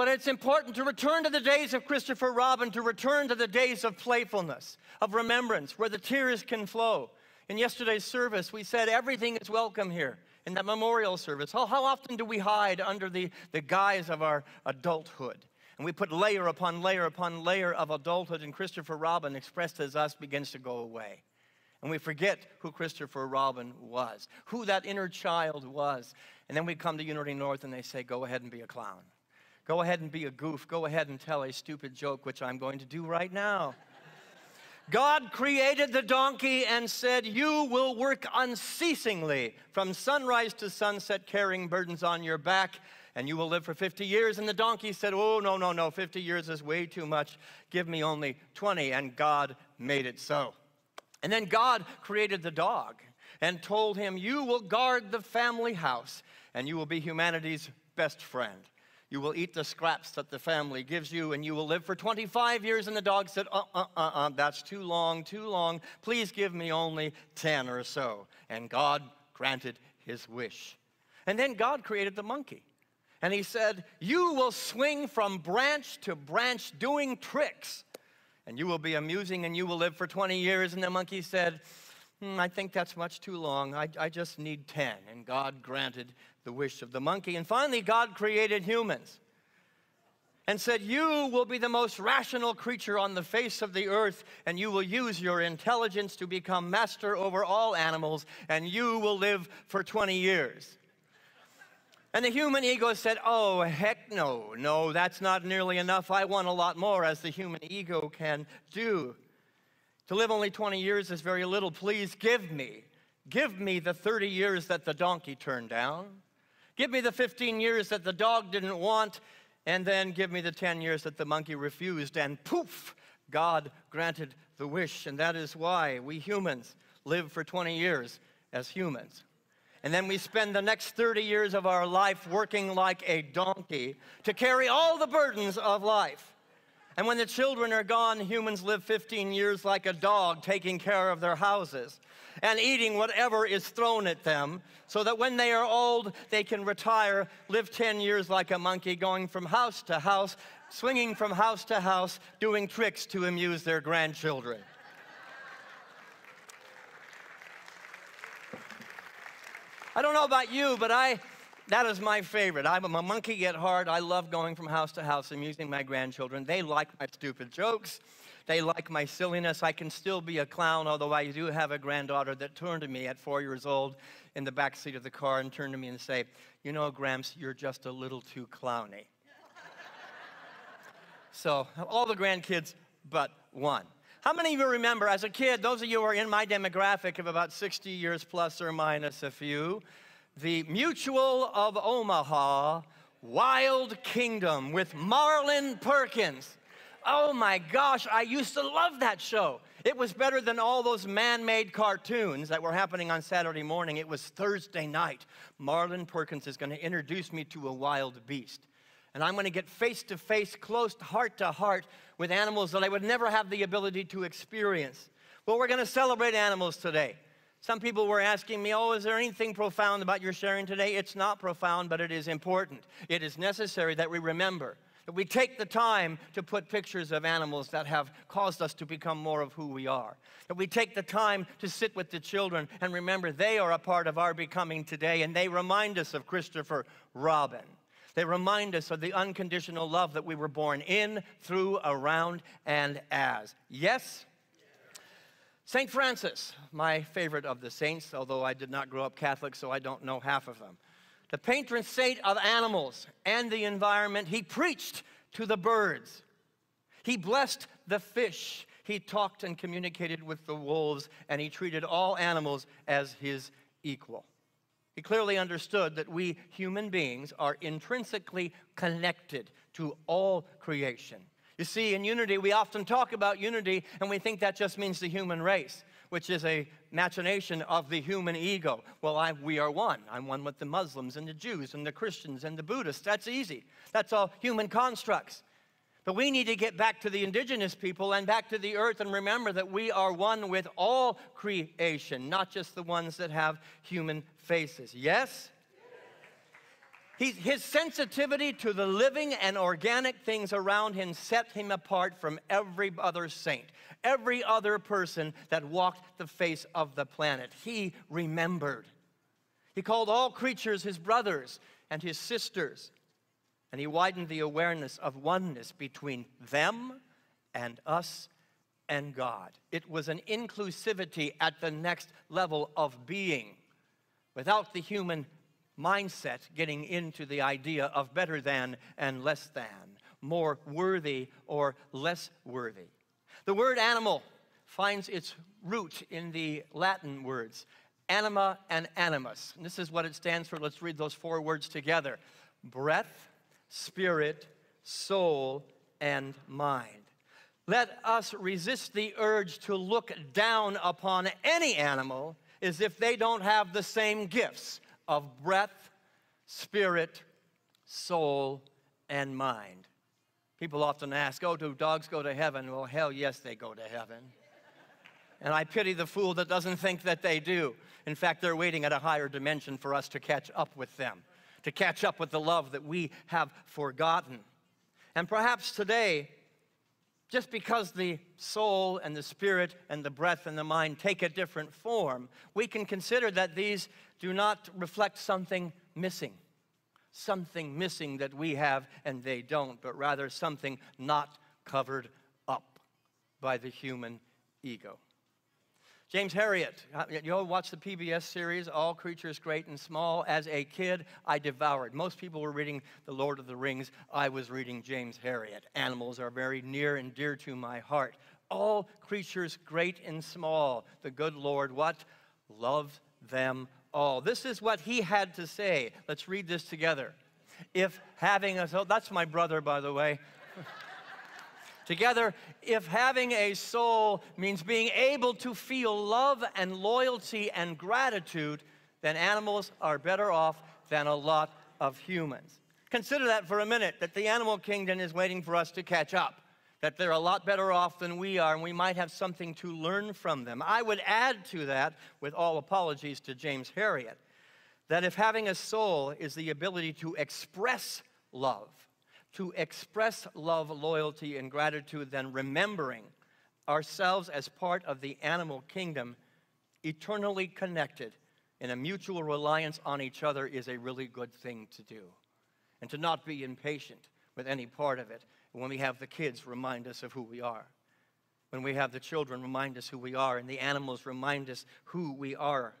But it's important to return to the days of Christopher Robin, to return to the days of playfulness, of remembrance, where the tears can flow. In yesterday's service, we said everything is welcome here. In that memorial service, how often do we hide under the guise of our adulthood? And we put layer upon layer upon layer of adulthood, and Christopher Robin, expressed as us, begins to go away. And we forget who Christopher Robin was, who that inner child was. And then we come to Unity North and they say, go ahead and be a clown. Go ahead and be a goof. Go ahead and tell a stupid joke, which I'm going to do right now. God created the donkey and said, you will work unceasingly from sunrise to sunset, carrying burdens on your back, and you will live for 50 years. And the donkey said, oh, no, 50 years is way too much. Give me only 20. And God made it so. And then God created the dog and told him, you will guard the family house, and you will be humanity's best friend. You will eat the scraps that the family gives you, and you will live for 25 years. And the dog said, that's too long, too long. Please give me only 10 or so. And God granted his wish. And then God created the monkey. And he said, you will swing from branch to branch doing tricks. And you will be amusing, and you will live for 20 years. And the monkey said, I think that's much too long. I just need 10. And God granted the wish of the monkey. And finally, God created humans and said, you will be the most rational creature on the face of the earth, and you will use your intelligence to become master over all animals, and you will live for 20 years. And the human ego said, oh, heck no, that's not nearly enough. I want a lot more, as the human ego can do. To live only 20 years is very little. Please give me the 30 years that the donkey turned down. Give me the 15 years that the dog didn't want, and then give me the 10 years that the monkey refused. And poof, God granted the wish. And that is why we humans live for 20 years as humans. And then we spend the next 30 years of our life working like a donkey to carry all the burdens of life. And when the children are gone, humans live 15 years like a dog, taking care of their houses and eating whatever is thrown at them, so that when they are old, they can retire, live 10 years like a monkey, going from house to house, swinging from house to house, doing tricks to amuse their grandchildren. I don't know about you, but that is my favorite. I'm a monkey at heart. I love going from house to house, amusing my grandchildren. They like my stupid jokes. They like my silliness. I can still be a clown, although I do have a granddaughter that turned to me at 4 years old in the back seat of the car and turned to me and say, you know, Gramps, you're just a little too clowny. So, all the grandkids but one. How many of you remember, as a kid, those of you who are in my demographic of about 60 years plus or minus a few, the Mutual of Omaha Wild Kingdom with Marlin Perkins? Oh my gosh, I used to love that show. It was better than all those man-made cartoons that were happening on Saturday morning. It was Thursday night. Marlin Perkins is going to introduce me to a wild beast. And I'm going to get face-to-face, close heart to heart with animals that I would never have the ability to experience. Well, we're going to celebrate animals today. Some people were asking me, oh, is there anything profound about your sharing today? It's not profound, but it is important. It is necessary that we remember, that we take the time to put pictures of animals that have caused us to become more of who we are. That we take the time to sit with the children and remember they are a part of our becoming today, and they remind us of Christopher Robin. They remind us of the unconditional love that we were born in, through, around, and as. Yes? St. Francis, my favorite of the saints, although I did not grow up Catholic, so I don't know half of them. The patron saint of animals and the environment. He preached to the birds. He blessed the fish. He talked and communicated with the wolves, and he treated all animals as his equal. He clearly understood that we human beings are intrinsically connected to all creation. You see, in unity, we often talk about unity, and we think that just means the human race, which is a machination of the human ego. Well, we are one. I'm one with the Muslims and the Jews and the Christians and the Buddhists. That's easy. That's all human constructs. But we need to get back to the indigenous people and back to the earth and remember that we are one with all creation, not just the ones that have human faces. Yes? His sensitivity to the living and organic things around him set him apart from every other saint, every other person that walked the face of the planet. He remembered. He called all creatures his brothers and his sisters, and he widened the awareness of oneness between them and us and God. It was an inclusivity at the next level of being, without the human mindset getting into the idea of better than and less than, more worthy or less worthy. The word animal finds its root in the Latin words anima and animus. And this is what it stands for. Let's read those four words together: breath, spirit, soul, and mind. Let us resist the urge to look down upon any animal as if they don't have the same gifts of breath, spirit, soul, and mind. People often ask, oh, do dogs go to heaven? Well, hell yes, they go to heaven. And I pity the fool that doesn't think that they do. In fact, they're waiting at a higher dimension for us to catch up with them, to catch up with the love that we have forgotten. And perhaps today, just because the soul and the spirit and the breath and the mind take a different form, we can consider that these do not reflect something missing that we have and they don't, but rather something not covered up by the human ego. James Herriot, you all watch the PBS series, All Creatures Great and Small. As a kid, I devoured. Most people were reading The Lord of the Rings. I was reading James Herriot. Animals are very near and dear to my heart. All creatures great and small. The good Lord, what? Loved them all. This is what he had to say. Let's read this together. That's my brother, by the way. Together, if having a soul means being able to feel love and loyalty and gratitude, then animals are better off than a lot of humans. Consider that for a minute, that the animal kingdom is waiting for us to catch up, that they're a lot better off than we are, and we might have something to learn from them. I would add to that, with all apologies to James Herriot, that if having a soul is the ability to express love, loyalty, and gratitude, then remembering ourselves as part of the animal kingdom, eternally connected in a mutual reliance on each other, is a really good thing to do. And to not be impatient with any part of it. When we have the kids remind us of who we are. When we have the children remind us who we are, and the animals remind us who we are.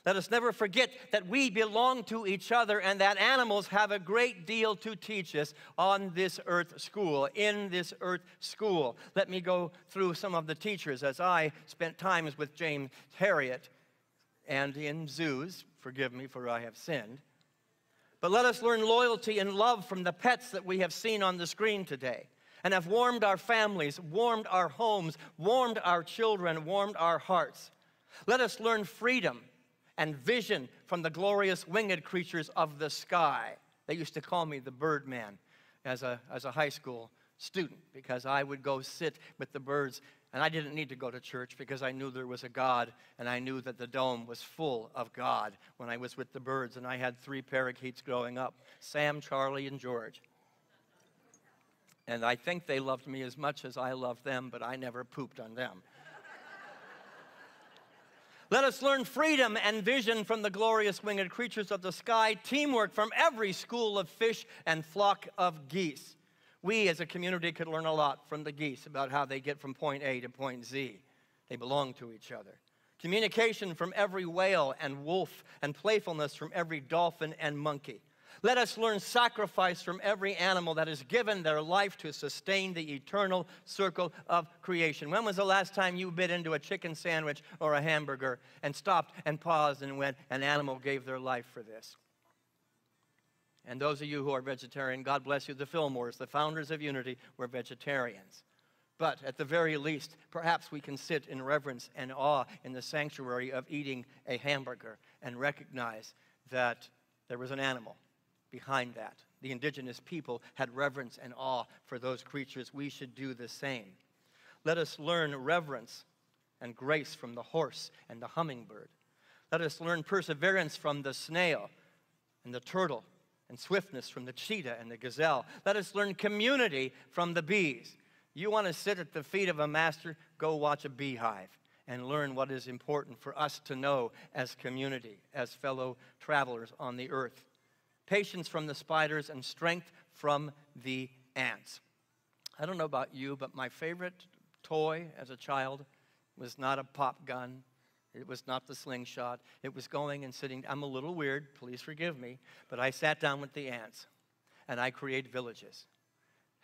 Let us never forget that we belong to each other and that animals have a great deal to teach us on this earth school, in this earth school. Let me go through some of the teachers as I spent times with James Herriot and in zoos. Forgive me, for I have sinned. But let us learn loyalty and love from the pets that we have seen on the screen today and have warmed our families, warmed our homes, warmed our children, warmed our hearts. Let us learn freedom and vision from the glorious winged creatures of the sky. They used to call me the bird man as a high school student, because I would go sit with the birds, and I didn't need to go to church because I knew there was a God, and I knew that the dome was full of God when I was with the birds. And I had 3 parakeets growing up, Sam, Charlie, and George. And I think they loved me as much as I loved them, but I never pooped on them. Let us learn freedom and vision from the glorious winged creatures of the sky, teamwork from every school of fish and flock of geese. We as a community could learn a lot from the geese about how they get from point A to point Z. They belong to each other. Communication from every whale and wolf, and playfulness from every dolphin and monkey. Let us learn sacrifice from every animal that has given their life to sustain the eternal circle of creation. When was the last time you bit into a chicken sandwich or a hamburger and stopped and paused and went, an animal gave their life for this? And those of you who are vegetarian, God bless you. The Fillmores, the founders of Unity, were vegetarians. But at the very least, perhaps we can sit in reverence and awe in the sanctuary of eating a hamburger and recognize that there was an animal behind that. The indigenous people had reverence and awe for those creatures. We should do the same. Let us learn reverence and grace from the horse and the hummingbird. Let us learn perseverance from the snail and the turtle and swiftness from the cheetah and the gazelle. Let us learn community from the bees. You want to sit at the feet of a master, go watch a beehive and learn what is important for us to know as community, as fellow travelers on the earth. Patience from the spiders and strength from the ants. I don't know about you, but my favorite toy as a child was not a pop gun. It was not the slingshot. It was going and sitting. I'm a little weird, please forgive me, but I sat down with the ants and I created villages.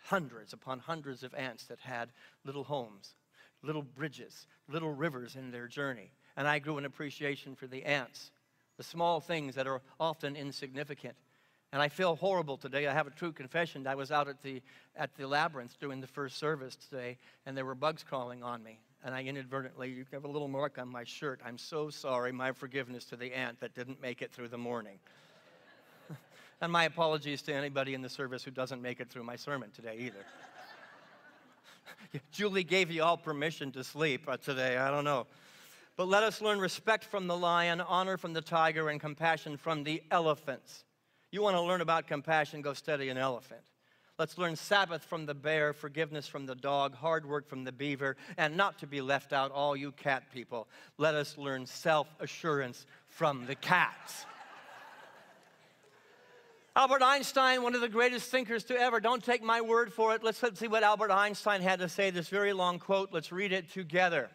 Hundreds upon hundreds of ants that had little homes, little bridges, little rivers in their journey. And I grew an appreciation for the ants, the small things that are often insignificant. And I feel horrible today. I have a true confession. I was out at the labyrinth during the first service today, and there were bugs crawling on me. And I inadvertently, you have a little mark on my shirt. I'm so sorry. My forgiveness to the ant that didn't make it through the morning. And my apologies to anybody in the service who doesn't make it through my sermon today either. Julie gave you all permission to sleep today. I don't know. But let us learn respect from the lion, honor from the tiger, and compassion from the elephants. You want to learn about compassion, go study an elephant. Let's learn Sabbath from the bear, forgiveness from the dog, hard work from the beaver, and not to be left out, all you cat people. Let us learn self-assurance from the cats. Albert Einstein, one of the greatest thinkers to ever. Don't take my word for it. Let's see what Albert Einstein had to say, this very long quote. Let's read it together.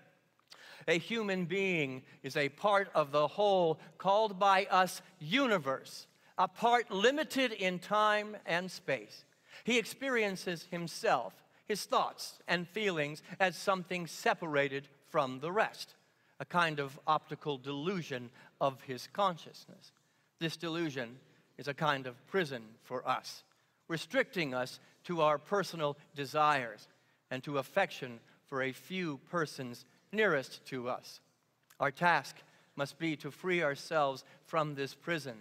A human being is a part of the whole called by us universe, a part limited in time and space. He experiences himself, his thoughts and feelings as something separated from the rest, a kind of optical delusion of his consciousness. This delusion is a kind of prison for us, restricting us to our personal desires and to affection for a few persons nearest to us. Our task must be to free ourselves from this prison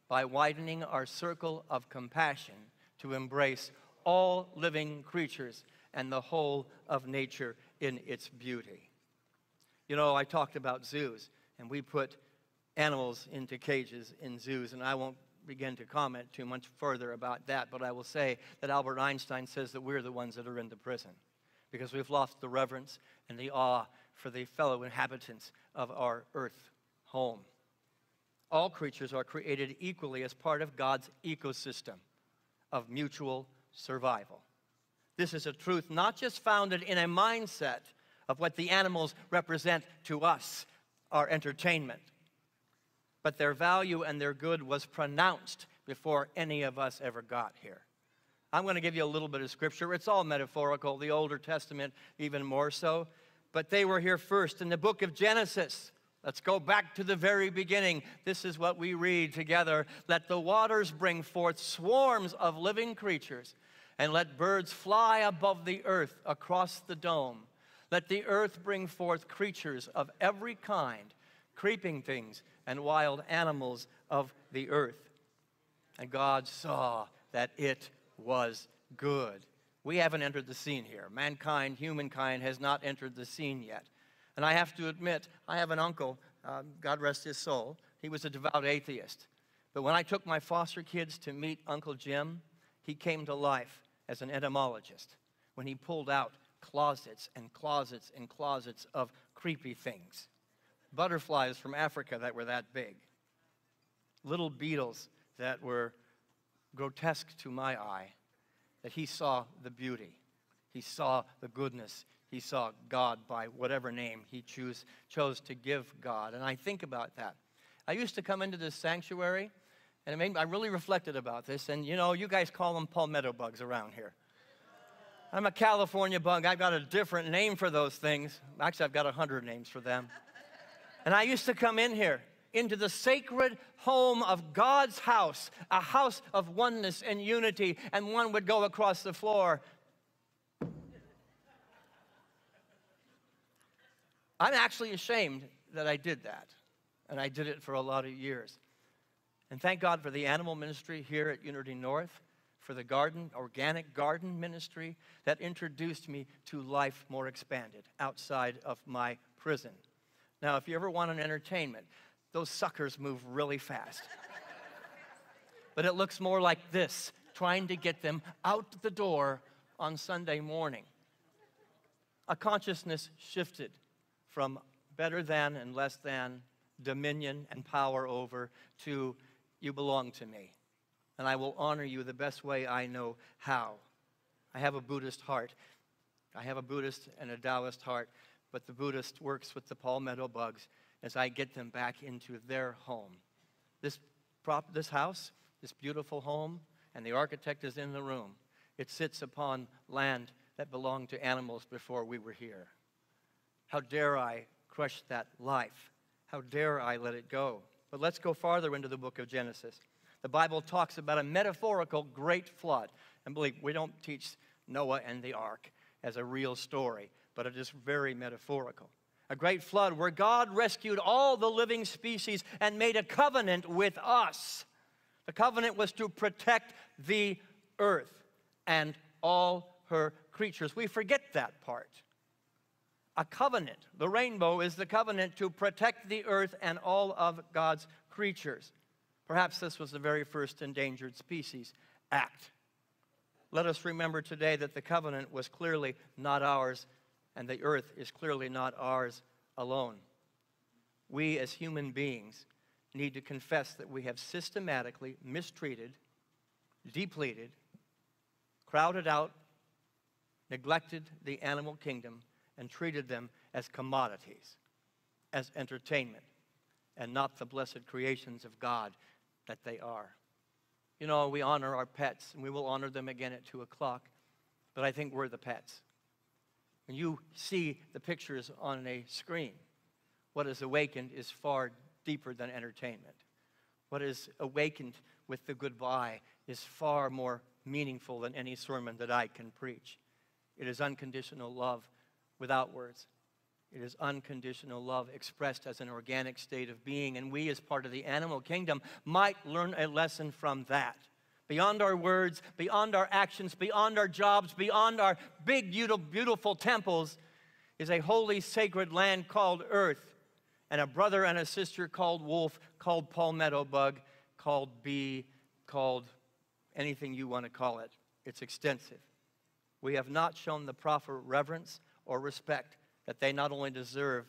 by widening our circle of compassion to embrace all living creatures and the whole of nature in its beauty. You know, I talked about zoos, and we put animals into cages in zoos, and I won't begin to comment too much further about that, but I will say that Albert Einstein says that we're the ones that are in the prison because we've lost the reverence and the awe for the fellow inhabitants of our earth home. All creatures are created equally as part of God's ecosystem of mutual survival. This is a truth not just founded in a mindset of what the animals represent to us, our entertainment, but their value and their good was pronounced before any of us ever got here. I'm going to give you a little bit of scripture. It's all metaphorical, the Older Testament even more so, but they were here first in the book of Genesis. Let's go back to the very beginning. This is what we read together. Let the waters bring forth swarms of living creatures, and let birds fly above the earth across the dome. Let the earth bring forth creatures of every kind, creeping things and wild animals of the earth. And God saw that it was good. We haven't entered the scene here. Mankind, humankind, has not entered the scene yet. And I have to admit, I have an uncle, God rest his soul. He was a devout atheist. But when I took my foster kids to meet Uncle Jim, he came to life as an entomologist when he pulled out closets and closets and closets of creepy things. Butterflies from Africa that were that big. Little beetles that were grotesque to my eye, that he saw the beauty. He saw the goodness. He saw God by whatever name he chose to give God. And I think about that. I used to come into this sanctuary, and I really reflected about this. And you know, you guys call them palmetto bugs around here. I'm a California bug. I've got a different name for those things. Actually, I've got 100 names for them. And I used to come in here, into the sacred home of God's house, a house of oneness and unity, and one would go across the floor. I'm actually ashamed that I did that, and I did it for a lot of years. And thank God for the animal ministry here at Unity North, for the organic garden ministry that introduced me to life more expanded outside of my prison. Now, if you ever want an entertainment, those suckers move really fast. but it looks more like this, trying to get them out the door on Sunday morning. A consciousness shifted from better than and less than, dominion and power over, to you belong to me, and I will honor you the best way I know how. I have a Buddhist heart. I have a Buddhist and a Taoist heart, but the Buddhist works with the palmetto bugs as I get them back into their home. This house, this beautiful home, and the architect is in the room. It sits upon land that belonged to animals before we were here. How dare I crush that life? How dare I let it go? But let's go farther into the book of Genesis. The Bible talks about a metaphorical great flood. And believe, we don't teach Noah and the ark as a real story, but it is very metaphorical. A great flood where God rescued all the living species and made a covenant with us. The covenant was to protect the earth and all her creatures. We forget that part. A covenant. The rainbow is the covenant to protect the earth and all of God's creatures. Perhaps this was the very first Endangered Species Act. Let us remember today that the covenant was clearly not ours, and the earth is clearly not ours alone. We as human beings need to confess that we have systematically mistreated, depleted, crowded out, neglected the animal kingdom, and treated them as commodities, as entertainment, and not the blessed creations of God that they are. You know, we honor our pets, and we will honor them again at 2 o'clock, but I think we're the pets. When you see the pictures on a screen, what is awakened is far deeper than entertainment. What is awakened with the goodbye is far more meaningful than any sermon that I can preach. It is unconditional love without words. It is unconditional love expressed as an organic state of being, and we as part of the animal kingdom might learn a lesson from that. Beyond our words, beyond our actions, beyond our jobs, beyond our big, beautiful temples is a holy, sacred land called earth, and a brother and a sister called wolf, called palmetto bug, called bee, called anything you want to call it. It's extensive. We have not shown the proper reverence or respect that they not only deserve,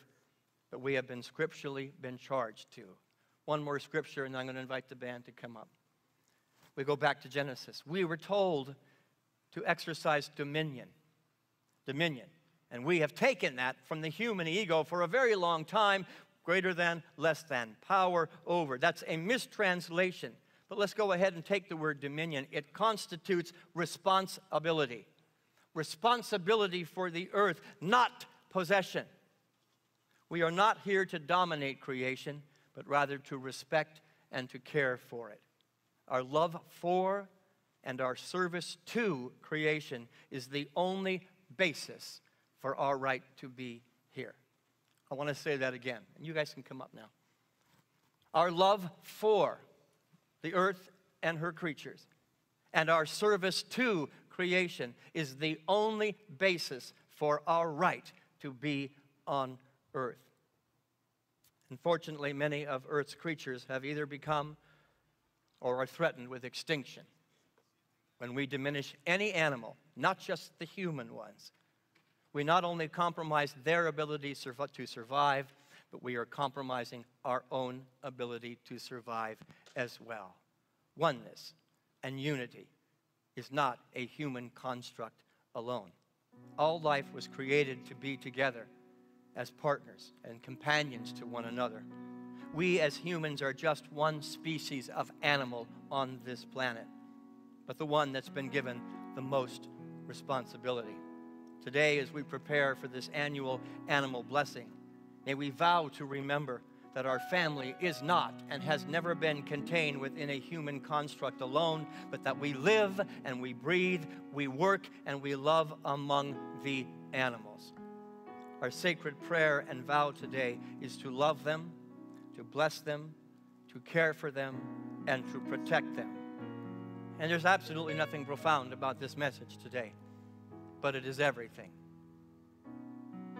but we have been scripturally charged to. One more scripture, and I'm going to invite the band to come up. We go back to Genesis. We were told to exercise dominion. Dominion. And we have taken that from the human ego for a very long time, greater than, less than, power over. That's a mistranslation. But let's go ahead and take the word dominion. It constitutes responsibility. Responsibility for the earth, not possession. We are not here to dominate creation, but rather to respect and to care for it. Our love for and our service to creation is the only basis for our right to be here. I want to say that again, and you guys can come up now. Our love for the earth and her creatures and our service to creation is the only basis for our right to be on earth. Unfortunately, many of Earth's creatures have either become or are threatened with extinction. When we diminish any animal, not just the human ones, we not only compromise their ability to survive, but we are compromising our own ability to survive as well. Oneness and unity is not a human construct alone. All life was created to be together as partners and companions to one another. We as humans are just one species of animal on this planet, but the one that's been given the most responsibility. Today, as we prepare for this annual animal blessing, may we vow to remember that our family is not and has never been contained within a human construct alone, but that we live and we breathe, we work and we love among the animals. Our sacred prayer and vow today is to love them, to bless them, to care for them, and to protect them. And there's absolutely nothing profound about this message today, but it is everything.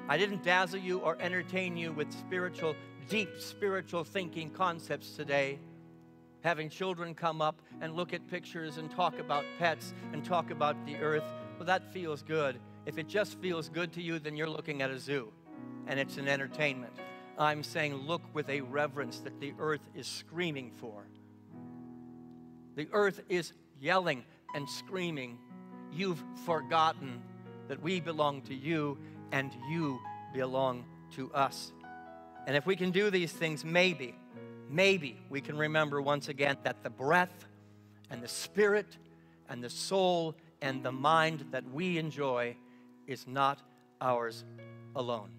I didn't dazzle you or entertain you with deep spiritual thinking concepts today. having children come up and look at pictures and talk about pets and talk about the earth, well, that feels good. If it just feels good to you, then you're looking at a zoo, and it's an entertainment. I'm saying look with a reverence that the earth is screaming for. The earth is yelling and screaming, you've forgotten that we belong to you and you belong to us. And if we can do these things, maybe we can remember once again that the breath and the spirit and the soul and the mind that we enjoy is not ours alone.